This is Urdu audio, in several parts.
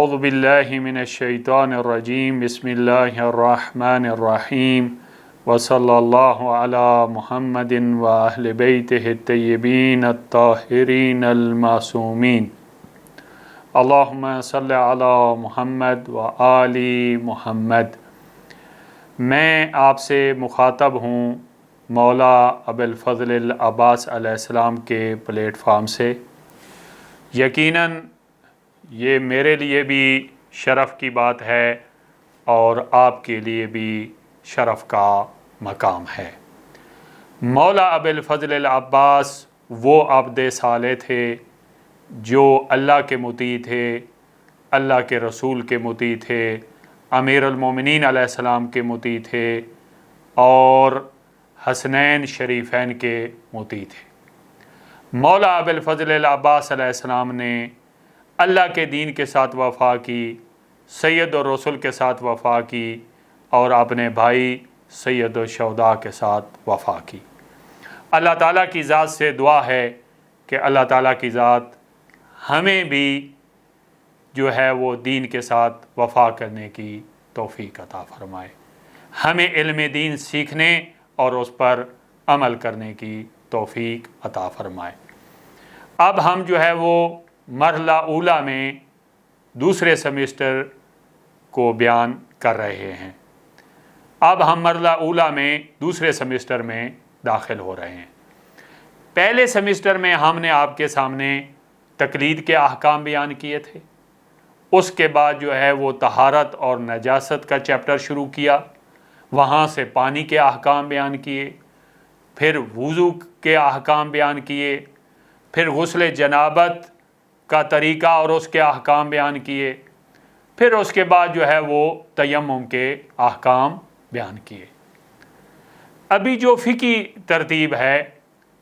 اعوذ باللہ من الشیطان الرجیم بسم اللہ الرحمن الرحیم وصلی اللہ علی محمد واہل بیتہ الطیبین الطاہرین المعصومین اللہم صلی علی محمد وآل محمد۔ میں آپ سے مخاطب ہوں مولا ابوالفضل العباس علیہ السلام کے پلیٹ فارم سے۔ یقیناً یہ میرے لیے بھی شرف کی بات ہے اور آپ کے لیے بھی شرف کا مقام ہے۔ مولا ابوالفضل العباس وہ عبد صالح تھے جو اللہ کے مطیع تھے، اللہ کے رسول کے مطیع تھے، امیر المومنین علیہ السلام کے مطیع تھے اور حسنین شریفین کے مطیع تھے۔ مولا ابوالفضل العباس علیہ السلام نے اللہ کے دین کے ساتھ وفا کی، سید الرسل کے ساتھ وفا کی اور اپنے بھائی سید الشہداء کے ساتھ وفا کی۔ اللہ تعالیٰ کی ذات سے دعا ہے کہ اللہ تعالیٰ کی ذات ہمیں بھی جو ہے وہ دین کے ساتھ وفا کرنے کی توفیق عطا فرمائے، ہمیں علم دین سیکھنے اور اس پر عمل کرنے کی توفیق عطا فرمائے۔ اب ہم جو ہے وہ مرحلہ اولیٰ میں دوسرے سیمسٹر کو بیان کر رہے ہیں۔ اب ہم مرحلہ اولیٰ میں دوسرے سیمسٹر میں داخل ہو رہے ہیں۔ پہلے سیمسٹر میں ہم نے آپ کے سامنے تقلید کے احکام بیان کیے تھے، اس کے بعد جو ہے وہ طہارت اور نجاست کا چیپٹر شروع کیا، وہاں سے پانی کے احکام بیان کیے، پھر وضو کے احکام بیان کیے، پھر غسل جنابت کا طریقہ اور اس کے احکام بیان کیے، پھر اس کے بعد جو ہے وہ تیمم کے احکام بیان کیے۔ ابھی جو فقہی ترتیب ہے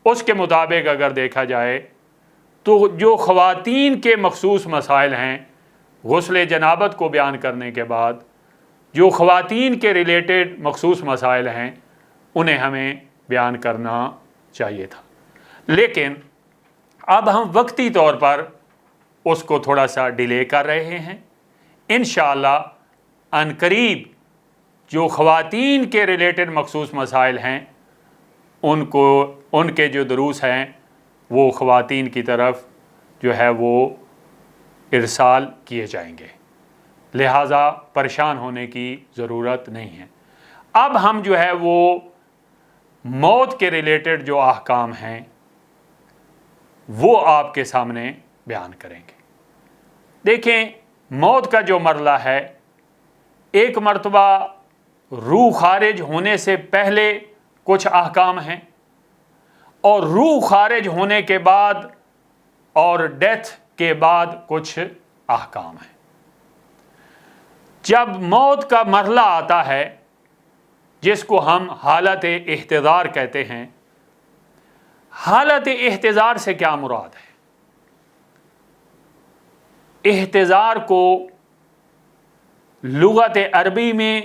اس کے مطابق اگر دیکھا جائے تو جو خواتین کے مخصوص مسائل ہیں، غسل جنابت کو بیان کرنے کے بعد جو خواتین کے ریلیٹڈ مخصوص مسائل ہیں انہیں ہمیں بیان کرنا چاہیے تھا، لیکن اب ہم وقتی طور پر اس کو تھوڑا سا ڈیلے کر رہے ہیں۔ انشاءاللہ عنقریب جو خواتین کے ریلیٹڈ مخصوص مسائل ہیں ان کے جو دروس ہیں وہ خواتین کی طرف جو ہے وہ ارسال کیے جائیں گے، لہٰذا پریشان ہونے کی ضرورت نہیں ہے۔ اب ہم جو ہے وہ موت کے ریلیٹڈ جو احکام ہیں وہ آپ کے سامنے بیان کریں گے۔ دیکھیں، موت کا جو مرحلہ ہے، ایک مرتبہ روح خارج ہونے سے پہلے کچھ احکام ہیں اور روح خارج ہونے کے بعد اور ڈیتھ کے بعد کچھ احکام ہیں۔ جب موت کا مرحلہ آتا ہے جس کو ہم حالت احتضار کہتے ہیں، حالت احتضار سے کیا مراد ہے؟ احتضار کو لغت عربی میں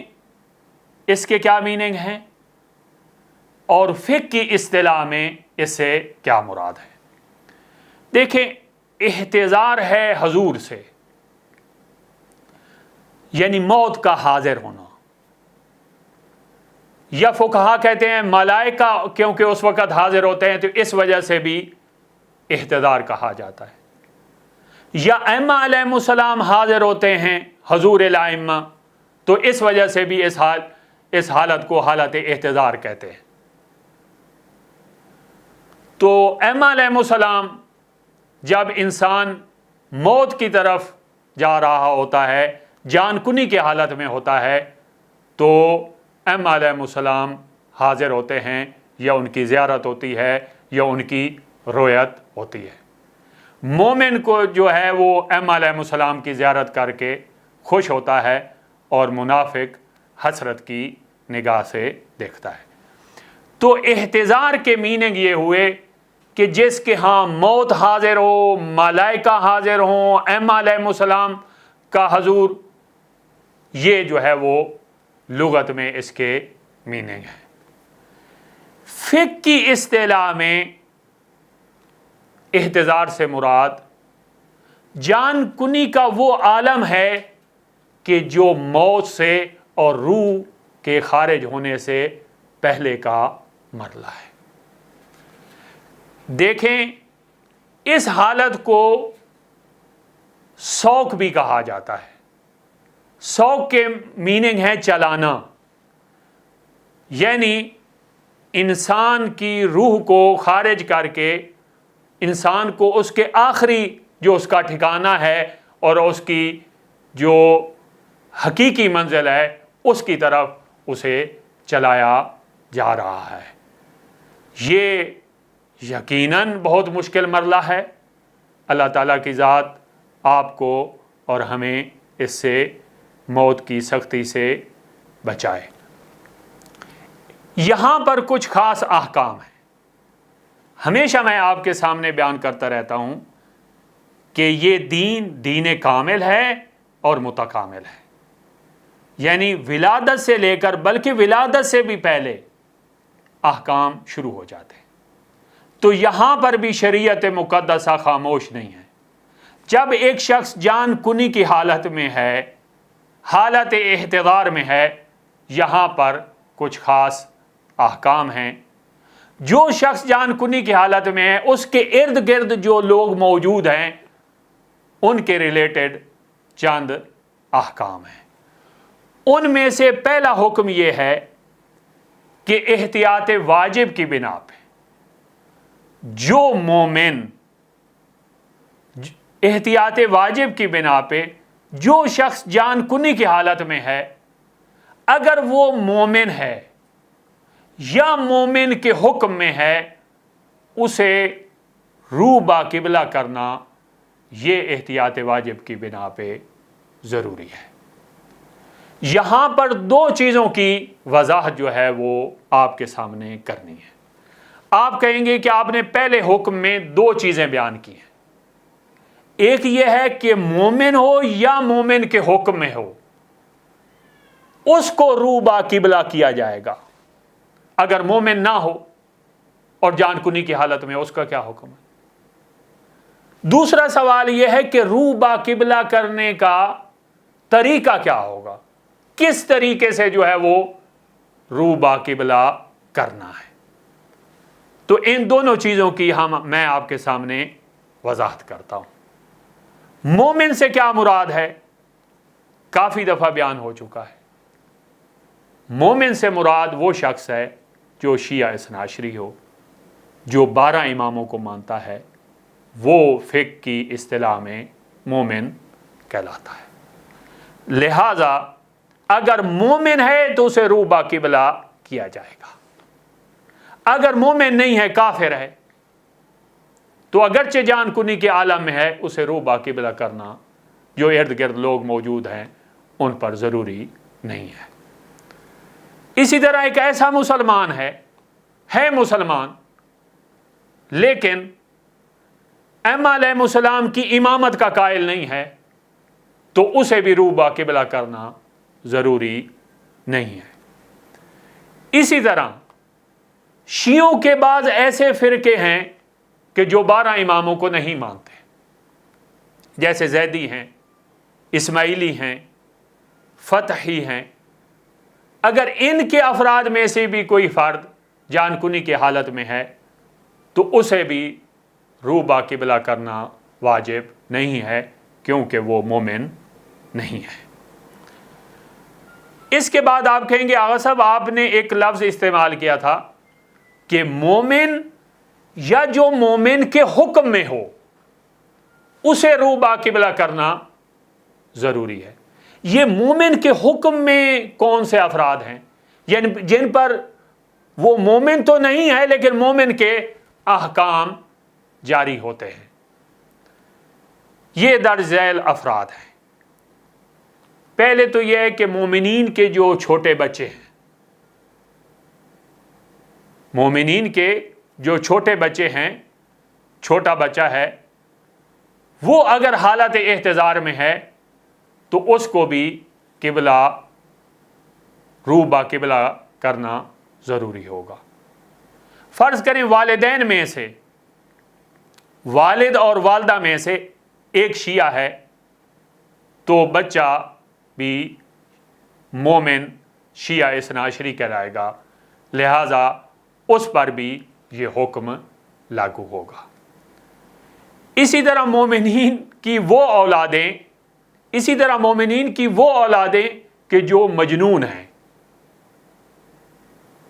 اس کے کیا میننگ ہیں اور فقہ کی اصطلاح میں اس سے کیا مراد ہے؟ دیکھیں، احتضار ہے حضور سے، یعنی موت کا حاضر ہونا، یا فقہا کہتے ہیں ملائکہ کیونکہ اس وقت حاضر ہوتے ہیں تو اس وجہ سے بھی احتضار کہا جاتا ہے، یا ائمہ علیہ السلام حاضر ہوتے ہیں حضور الائمہ تو اس وجہ سے بھی اس حالت کو حالت احتضار کہتے ہیں۔ تو ائمہ علیہ السلام جب انسان موت کی طرف جا رہا ہوتا ہے، جان کنی کی حالت میں ہوتا ہے، تو ائمہ علیہ السلام حاضر ہوتے ہیں، یا ان کی زیارت ہوتی ہے یا ان کی رؤیت ہوتی ہے۔ مومن کو جو ہے وہ ائمہ علیہ السلام کی زیارت کر کے خوش ہوتا ہے اور منافق حسرت کی نگاہ سے دیکھتا ہے۔ تو احتضار کے میننگ یہ ہوئے کہ جس کے ہاں موت حاضر ہو، ملائکہ حاضر ہوں، ائمہ علیہ السلام کا حضور، یہ جو ہے وہ لغت میں اس کے میننگ ہے۔ فقہ کی اصطلاح میں احتضار سے مراد جان کنی کا وہ عالم ہے کہ جو موت سے اور روح کے خارج ہونے سے پہلے کا مرحلہ ہے۔ دیکھیں، اس حالت کو سوق بھی کہا جاتا ہے۔ سوق کے میننگ ہے چلانا، یعنی انسان کی روح کو خارج کر کے انسان کو اس کے آخری جو اس کا ٹھکانہ ہے اور اس کی جو حقیقی منزل ہے اس کی طرف اسے چلایا جا رہا ہے۔ یہ یقیناً بہت مشکل مرحلہ ہے۔ اللہ تعالیٰ کی ذات آپ کو اور ہمیں اس سے موت کی سختی سے بچائے۔ یہاں پر کچھ خاص احکام ہیں۔ ہمیشہ میں آپ کے سامنے بیان کرتا رہتا ہوں کہ یہ دین کامل ہے اور متکامل ہے، یعنی ولادت سے لے کر بلکہ ولادت سے بھی پہلے احکام شروع ہو جاتے ہیں۔ تو یہاں پر بھی شریعت مقدسہ خاموش نہیں ہے۔ جب ایک شخص جان کنی کی حالت میں ہے، حالت احتضار میں ہے، یہاں پر کچھ خاص احکام ہیں۔ جو شخص جان کنی کی حالت میں ہے، اس کے ارد گرد جو لوگ موجود ہیں ان کے ریلیٹڈ چند احکام ہیں۔ ان میں سے پہلا حکم یہ ہے کہ احتیاط واجب کی بنا پہ جو مومن احتیاط واجب کی بنا پہ جو شخص جان کنی کی حالت میں ہے، اگر وہ مومن ہے یا مومن کے حکم میں ہے، اسے روح با قبلہ کرنا یہ احتیاط واجب کی بنا پہ ضروری ہے۔ یہاں پر دو چیزوں کی وضاحت جو ہے وہ آپ کے سامنے کرنی ہے۔ آپ کہیں گے کہ آپ نے پہلے حکم میں دو چیزیں بیان کی ہیں، ایک یہ ہے کہ مومن ہو یا مومن کے حکم میں ہو اس کو روح با قبلہ کیا جائے گا۔ اگر مومن نہ ہو اور جان کنی کی حالت میں، اس کا کیا حکم ہے؟ دوسرا سوال یہ ہے کہ روح با قبلہ کرنے کا طریقہ کیا ہوگا، کس طریقے سے جو ہے وہ روح با قبلہ کرنا ہے۔ تو ان دونوں چیزوں کی میں آپ کے سامنے وضاحت کرتا ہوں۔ مومن سے کیا مراد ہے کافی دفعہ بیان ہو چکا ہے۔ مومن سے مراد وہ شخص ہے جو شیعہ اثنا عشری ہو، جو 12 اماموں کو مانتا ہے، وہ فقہ کی اصطلاح میں مومن کہلاتا ہے۔ لہذا اگر مومن ہے تو اسے روح با قبلہ کیا جائے گا۔ اگر مومن نہیں ہے، کافر ہے، تو اگرچہ جان کنی کے عالم میں ہے، اسے روح با قبلہ کرنا جو ارد گرد لوگ موجود ہیں ان پر ضروری نہیں ہے۔ اسی طرح ایک ایسا مسلمان ہے مسلمان لیکن ائمہ علیہ السلام کی امامت کا قائل نہیں ہے، تو اسے بھی روح با قبلہ کرنا ضروری نہیں ہے۔ اسی طرح شیعوں کے بعض ایسے فرقے ہیں کہ جو 12 اماموں کو نہیں مانتے، جیسے زیدی ہیں، اسماعیلی ہیں، فتحی ہیں۔ اگر ان کے افراد میں سے بھی کوئی فرد جان کنی کی حالت میں ہے تو اسے بھی روح با قبلہ کرنا واجب نہیں ہے، کیونکہ وہ مومن نہیں ہے۔ اس کے بعد آپ کہیں گے آغا صاحب آپ نے ایک لفظ استعمال کیا تھا کہ مومن یا جو مومن کے حکم میں ہو اسے روح با قبلہ کرنا ضروری ہے۔ یہ مومن کے حکم میں کون سے افراد ہیں؟ یعنی جن پر وہ مومن تو نہیں ہے لیکن مومن کے احکام جاری ہوتے ہیں، یہ درج ذیل افراد ہیں۔ پہلے تو یہ ہے کہ مومنین کے جو چھوٹے بچے ہیں، مومنین کے جو چھوٹے بچے ہیں، چھوٹا بچہ ہے، وہ اگر حالت احتضار میں ہے تو اس کو بھی قبلہ روح با قبلہ کرنا ضروری ہوگا۔ فرض کریں والدین میں سے، والد اور والدہ میں سے ایک شیعہ ہے تو بچہ بھی مومن شیعہ اثنا عشری کہلائے گا، لہٰذا اس پر بھی یہ حکم لاگو ہوگا۔ اسی طرح مومنین کی وہ اولادیں کہ جو مجنون ہیں،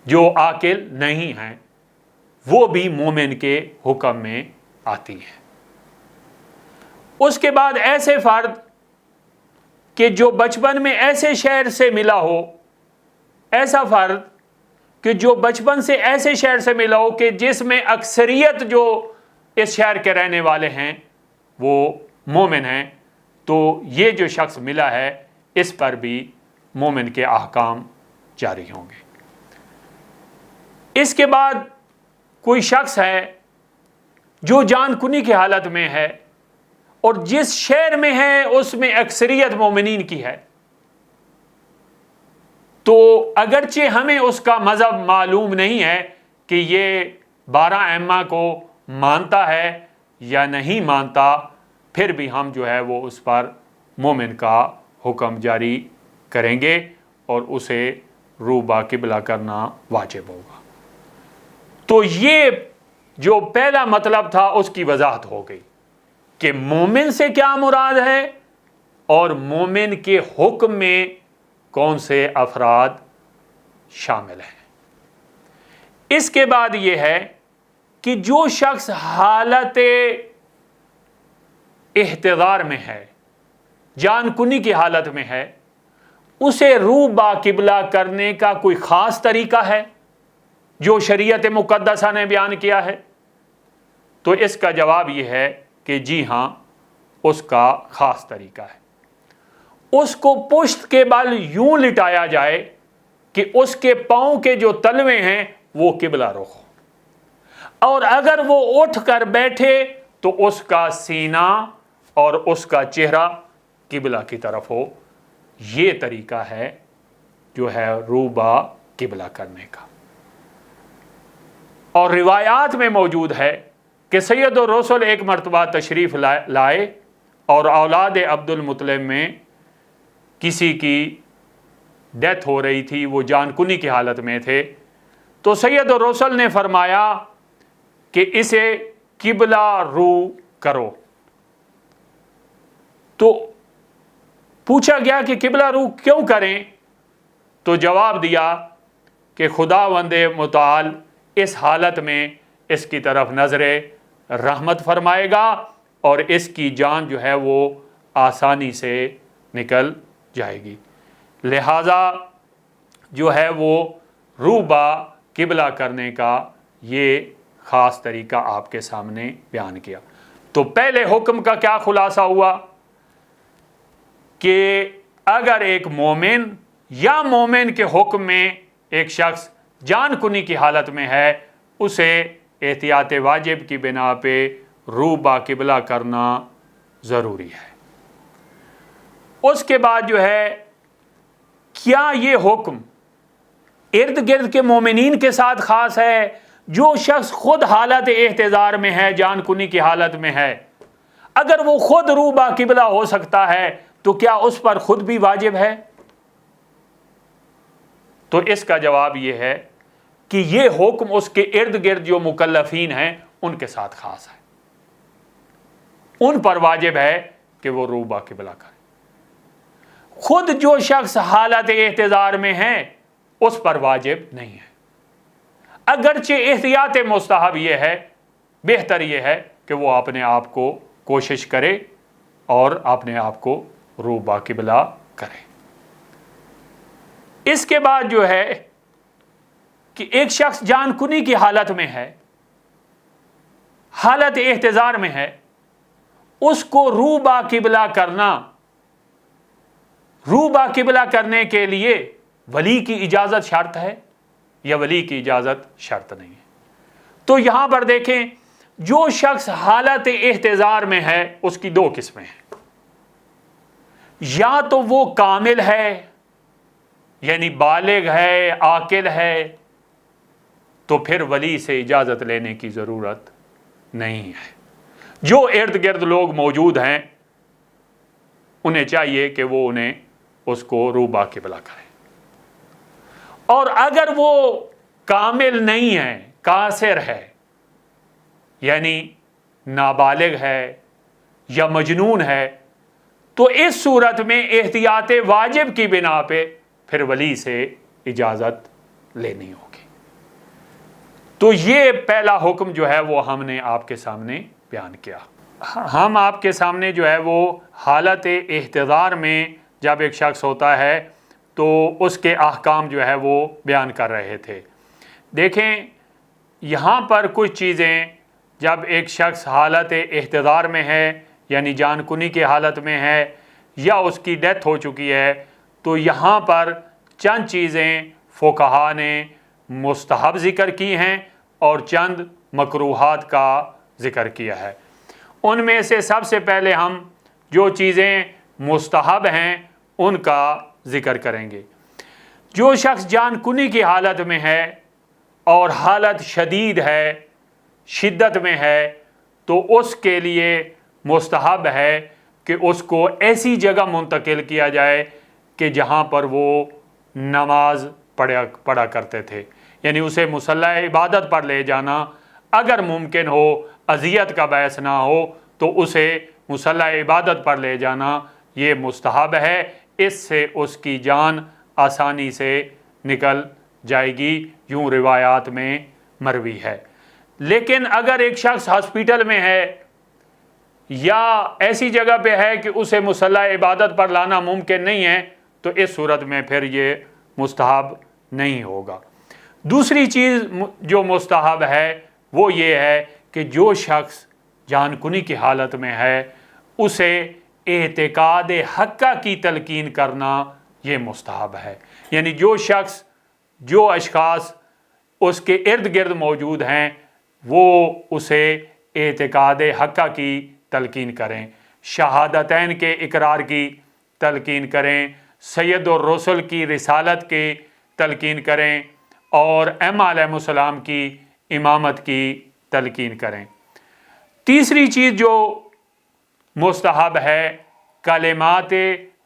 جو عاقل نہیں ہیں، وہ بھی مومن کے حکم میں آتی ہیں۔ اس کے بعد ایسے فرد کہ جو بچپن میں ایسے شہر سے ملا ہو، ایسا فرد کہ جو بچپن سے ایسے شہر سے ملا ہو کہ جس میں اکثریت جو اس شہر کے رہنے والے ہیں وہ مومن ہیں، تو یہ جو شخص ملا ہے اس پر بھی مومن کے احکام جاری ہوں گے۔ اس کے بعد کوئی شخص ہے جو جان کنی کی حالت میں ہے اور جس شہر میں ہے اس میں اکثریت مومنین کی ہے، تو اگرچہ ہمیں اس کا مذہب معلوم نہیں ہے کہ یہ 12 ائمہ کو مانتا ہے یا نہیں مانتا، پھر بھی ہم جو ہے وہ اس پر مومن کا حکم جاری کریں گے اور اسے رو با قبلہ کرنا واجب ہوگا۔ تو یہ جو پہلا مطلب تھا اس کی وضاحت ہو گئی کہ مومن سے کیا مراد ہے اور مومن کے حکم میں کون سے افراد شامل ہیں۔ اس کے بعد یہ ہے کہ جو شخص حالت احتضار میں ہے، جان کنی کی حالت میں ہے، اسے رو با قبلہ کرنے کا کوئی خاص طریقہ ہے جو شریعت مقدسہ نے بیان کیا ہے؟ تو اس کا جواب یہ ہے کہ جی ہاں، اس کا خاص طریقہ ہے۔ اس کو پشت کے بل یوں لٹایا جائے کہ اس کے پاؤں کے جو تلوے ہیں وہ قبلہ رخ ہو، اور اگر وہ اٹھ کر بیٹھے تو اس کا سینہ اور اس کا چہرہ قبلہ کی طرف ہو۔ یہ طریقہ ہے جو ہے رو با قبلہ کرنے کا۔ اور روایات میں موجود ہے کہ سید الرسل ایک مرتبہ تشریف لائے اور اولاد عبد المطلب میں کسی کی ڈیتھ ہو رہی تھی، وہ جان کنی کی حالت میں تھے، تو سید الرسل نے فرمایا کہ اسے قبلہ رو کرو۔ تو پوچھا گیا کہ قبلہ رو کیوں کریں؟ تو جواب دیا کہ خداوند متعال اس حالت میں اس کی طرف نظر رحمت فرمائے گا اور اس کی جان جو ہے وہ آسانی سے نکل جائے گی، لہٰذا جو ہے وہ رو با قبلہ کرنے کا یہ خاص طریقہ آپ کے سامنے بیان کیا۔ تو پہلے حکم کا کیا خلاصہ ہوا کہ اگر ایک مومن یا مومن کے حکم میں ایک شخص جان کنی کی حالت میں ہے، اسے احتیاط واجب کی بنا پہ رو با قبلہ کرنا ضروری ہے۔ اس کے بعد جو ہے کیا یہ حکم ارد گرد کے مومنین کے ساتھ خاص ہے؟ جو شخص خود حالت احتضار میں ہے، جان کنی کی حالت میں ہے، اگر وہ خود رو با قبلہ ہو سکتا ہے تو کیا اس پر خود بھی واجب ہے؟ تو اس کا جواب یہ ہے کہ یہ حکم اس کے ارد گرد جو مکلفین ہیں ان کے ساتھ خاص ہے، ان پر واجب ہے کہ وہ رو با قبلہ کریں۔ خود جو شخص حالت احتضار میں ہے اس پر واجب نہیں ہے، اگرچہ احتیاط مستحب یہ ہے، بہتر یہ ہے کہ وہ اپنے آپ کو کوشش کرے اور اپنے آپ کو رو با قبلہ کرے۔ اس کے بعد جو ہے کہ ایک شخص جان کنی کی حالت میں ہے، حالت احتضار میں ہے، اس کو رو با قبلہ کرنے کے لیے ولی کی اجازت شرط ہے یا ولی کی اجازت شرط نہیں ہے؟ تو یہاں پر دیکھیں، جو شخص حالت احتضار میں ہے اس کی دو قسمیں ہیں، یا تو وہ کامل ہے یعنی بالغ ہے، عاقل ہے، تو پھر ولی سے اجازت لینے کی ضرورت نہیں ہے۔ جو ارد گرد لوگ موجود ہیں انہیں چاہیے کہ وہ انہیں اس کو روبا قبلہ کریں، اور اگر وہ کامل نہیں ہے، قاصر ہے، یعنی نابالغ ہے یا مجنون ہے، تو اس صورت میں احتیاط واجب کی بنا پہ پھر ولی سے اجازت لینی ہوگی۔ تو یہ پہلا حکم جو ہے وہ ہم نے آپ کے سامنے بیان کیا۔ ہم آپ کے سامنے جو ہے وہ حالت احتضار میں جب ایک شخص ہوتا ہے تو اس کے احکام جو ہے وہ بیان کر رہے تھے۔ دیکھیں یہاں پر کچھ چیزیں، جب ایک شخص حالت احتضار میں ہے یعنی جان کنی کی حالت میں ہے یا اس کی ڈیتھ ہو چکی ہے، تو یہاں پر چند چیزیں فقہا نے مستحب ذکر کی ہیں اور چند مکروہات کا ذکر کیا ہے۔ ان میں سے سب سے پہلے ہم جو چیزیں مستحب ہیں ان کا ذکر کریں گے۔ جو شخص جان کنی کی حالت میں ہے اور حالت شدید ہے، شدت میں ہے، تو اس کے لیے مستحب ہے کہ اس کو ایسی جگہ منتقل کیا جائے کہ جہاں پر وہ نماز پڑھا کرتے تھے، یعنی اسے مصلی عبادت پر لے جانا، اگر ممکن ہو اذیت کا باعث نہ ہو تو اسے مصلی عبادت پر لے جانا یہ مستحب ہے۔ اس سے اس کی جان آسانی سے نکل جائے گی، یوں روایات میں مروی ہے۔ لیکن اگر ایک شخص ہاسپیٹل میں ہے یا ایسی جگہ پہ ہے کہ اسے مصلی عبادت پر لانا ممکن نہیں ہے، تو اس صورت میں پھر یہ مستحب نہیں ہوگا۔ دوسری چیز جو مستحب ہے وہ یہ ہے کہ جو شخص جان کنی کی حالت میں ہے اسے اعتقاد حقہ کی تلقین کرنا یہ مستحب ہے، یعنی جو شخص، جو اشخاص اس کے ارد گرد موجود ہیں وہ اسے اعتقاد حقہ کی تلقین کریں، شہادتین کے اقرار کی تلقین کریں، سید الرسل کی رسالت کی تلقین کریں اور ائمہ علیہ السلام کی امامت کی تلقین کریں۔ تیسری چیز جو مستحب ہے کلمات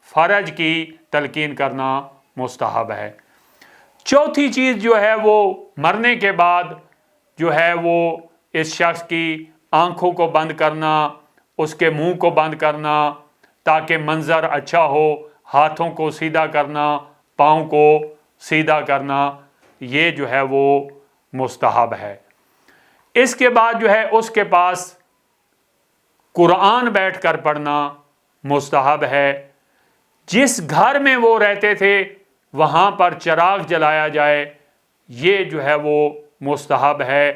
فرج کی تلقین کرنا مستحب ہے۔ چوتھی چیز جو ہے وہ مرنے کے بعد جو ہے وہ اس شخص کی آنکھوں کو بند کرنا، اس کے منہ کو بند کرنا تاکہ منظر اچھا ہو، ہاتھوں کو سیدھا کرنا، پاؤں کو سیدھا کرنا، یہ جو ہے وہ مستحب ہے۔ اس کے بعد جو ہے اس کے پاس قرآن بیٹھ کر پڑھنا مستحب ہے۔ جس گھر میں وہ رہتے تھے وہاں پر چراغ جلایا جائے، یہ جو ہے وہ مستحب ہے۔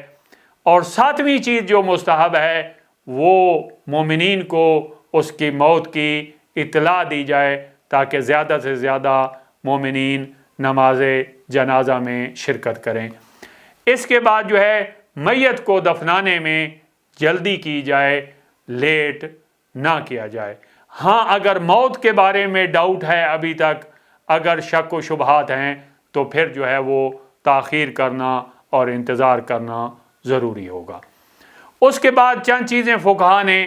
اور ساتویں چیز جو مستحب ہے وہ مومنین کو اس کی موت کی اطلاع دی جائے تاکہ زیادہ سے زیادہ مومنین نماز جنازہ میں شرکت کریں۔ اس کے بعد جو ہے میت کو دفنانے میں جلدی کی جائے، لیٹ نہ کیا جائے۔ ہاں اگر موت کے بارے میں ڈاؤٹ ہے، ابھی تک اگر شک و شبہات ہیں تو پھر جو ہے وہ تاخیر کرنا اور انتظار کرنا ضروری ہوگا۔ اس کے بعد چند چیزیں فقہا نے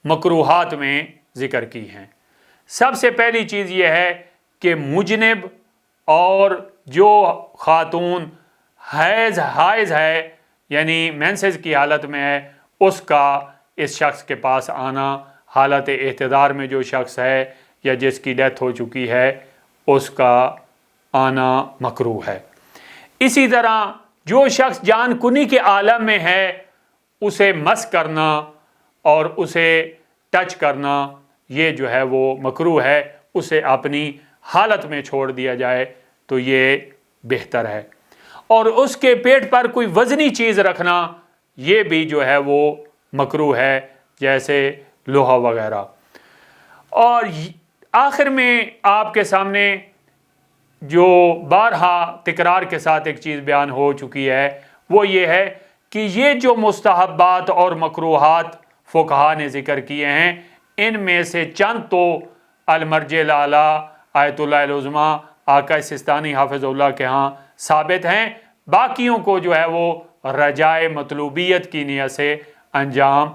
مکروہات میں ذکر کی ہیں۔ سب سے پہلی چیز یہ ہے کہ مجنب اور جو خاتون حائض ہے یعنی مینسز کی حالت میں ہے، اس کا اس شخص کے پاس آنا، حالت احتضار میں جو شخص ہے یا جس کی ڈیتھ ہو چکی ہے اس کا آنا مکروہ ہے۔ اسی طرح جو شخص جان کنی کے عالم میں ہے اسے مس کرنا اور اسے ٹچ کرنا یہ جو ہے وہ مکروہ ہے، اسے اپنی حالت میں چھوڑ دیا جائے تو یہ بہتر ہے۔ اور اس کے پیٹ پر کوئی وزنی چیز رکھنا یہ بھی جو ہے وہ مکروہ ہے، جیسے لوہا وغیرہ۔ اور آخر میں آپ کے سامنے جو بارہا تکرار کے ساتھ ایک چیز بیان ہو چکی ہے وہ یہ ہے کہ یہ جو مستحبات اور مکروہات فقہا نے ذکر کیے ہیں ان میں سے چند تو المرجع الاعلیٰ آیت اللہ العظمیٰ آقا سستانی حافظ اللہ کے ہاں ثابت ہیں، باقیوں کو جو ہے وہ رجائے مطلوبیت کی نیت سے انجام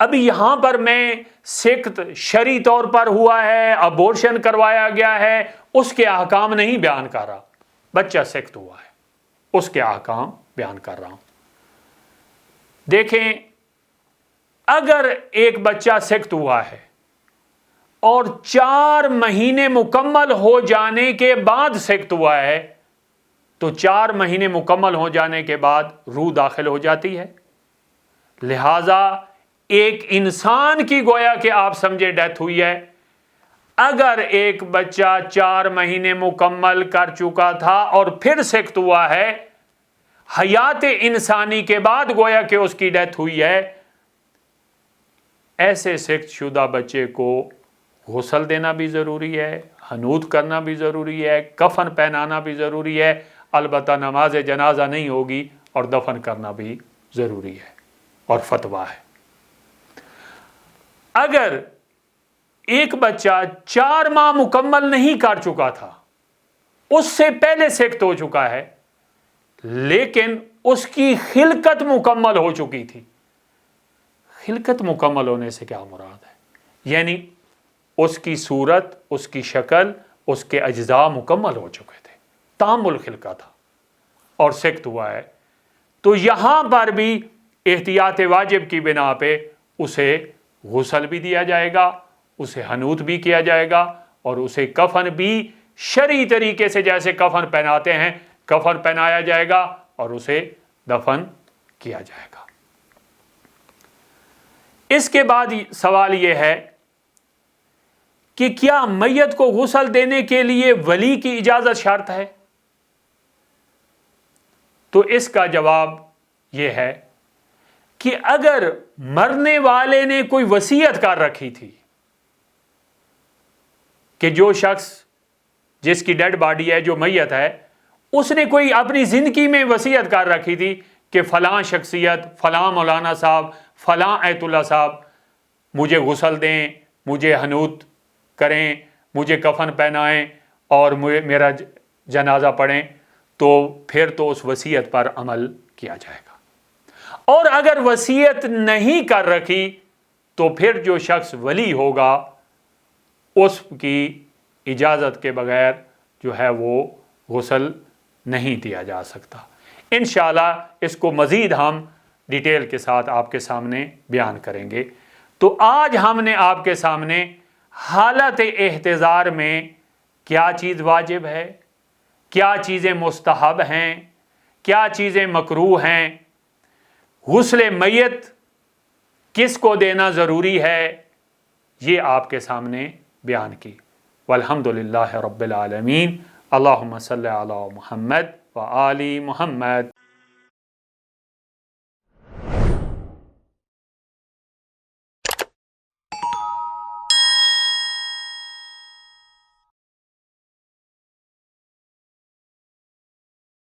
ابھی یہاں پر میں سکت شرعی طور پر ہوا ہے، ابورشن کروایا گیا ہے، اس کے احکام نہیں بیان کر رہا، بچہ سکت ہوا ہے اس کے احکام بیان کر رہا ہوں۔ دیکھیں، اگر ایک بچہ سکت ہوا ہے اور 4 مہینے مکمل ہو جانے کے بعد سکت ہوا ہے، تو 4 مہینے مکمل ہو جانے کے بعد روح داخل ہو جاتی ہے، لہذا ایک انسان کی گویا کہ آپ سمجھے ڈیتھ ہوئی ہے۔ اگر ایک بچہ 4 مہینے مکمل کر چکا تھا اور پھر سکت ہوا ہے، حیات انسانی کے بعد گویا کہ اس کی ڈیتھ ہوئی ہے، ایسے سکت شدہ بچے کو غسل دینا بھی ضروری ہے، حنوط کرنا بھی ضروری ہے، کفن پہنانا بھی ضروری ہے، البتہ نماز جنازہ نہیں ہوگی اور دفن کرنا بھی ضروری ہے اور فتویٰ ہے۔ اگر ایک بچہ 4 ماہ مکمل نہیں کر چکا تھا، اس سے پہلے سکت ہو چکا ہے، لیکن اس کی خلقت مکمل ہو چکی تھی، خلقت مکمل ہونے سے کیا مراد ہے؟ یعنی اس کی صورت، اس کی شکل، اس کے اجزاء مکمل ہو چکے تھے، تام الخلقہ تھا اور سکت ہوا ہے، تو یہاں پر بھی احتیاط واجب کی بنا پہ اسے غسل بھی دیا جائے گا، اسے حنوط بھی کیا جائے گا، اور اسے کفن بھی شرعی طریقے سے جیسے کفن پہناتے ہیں کفن پہنایا جائے گا اور اسے دفن کیا جائے گا۔ اس کے بعد سوال یہ ہے کہ کیا میت کو غسل دینے کے لیے ولی کی اجازت شرط ہے؟ تو اس کا جواب یہ ہے کہ اگر مرنے والے نے کوئی وصیت کر رکھی تھی کہ جو شخص جس کی ڈیڈ باڈی ہے، جو میت ہے، اس نے کوئی اپنی زندگی میں وصیت کر رکھی تھی کہ فلاں شخصیت، فلاں مولانا صاحب، فلاں ایت اللہ صاحب مجھے غسل دیں، مجھے حنوط کریں، مجھے کفن پہنائیں اور میرا جنازہ پڑھیں، تو پھر تو اس وصیت پر عمل کیا جائے گا۔ اور اگر وصیت نہیں کر رکھی تو پھر جو شخص ولی ہوگا اس کی اجازت کے بغیر جو ہے وہ غسل نہیں دیا جا سکتا۔ انشاءاللہ اس کو مزید ہم ڈیٹیل کے ساتھ آپ کے سامنے بیان کریں گے۔ تو آج ہم نے آپ کے سامنے حالت احتضار میں کیا چیز واجب ہے، کیا چیزیں مستحب ہیں، کیا چیزیں مکروہ ہیں، غسل میت کس کو دینا ضروری ہے، یہ آپ کے سامنے بیان کی۔ والحمدللہ رب العالمین۔ اللہم صلی علی محمد و آل محمد۔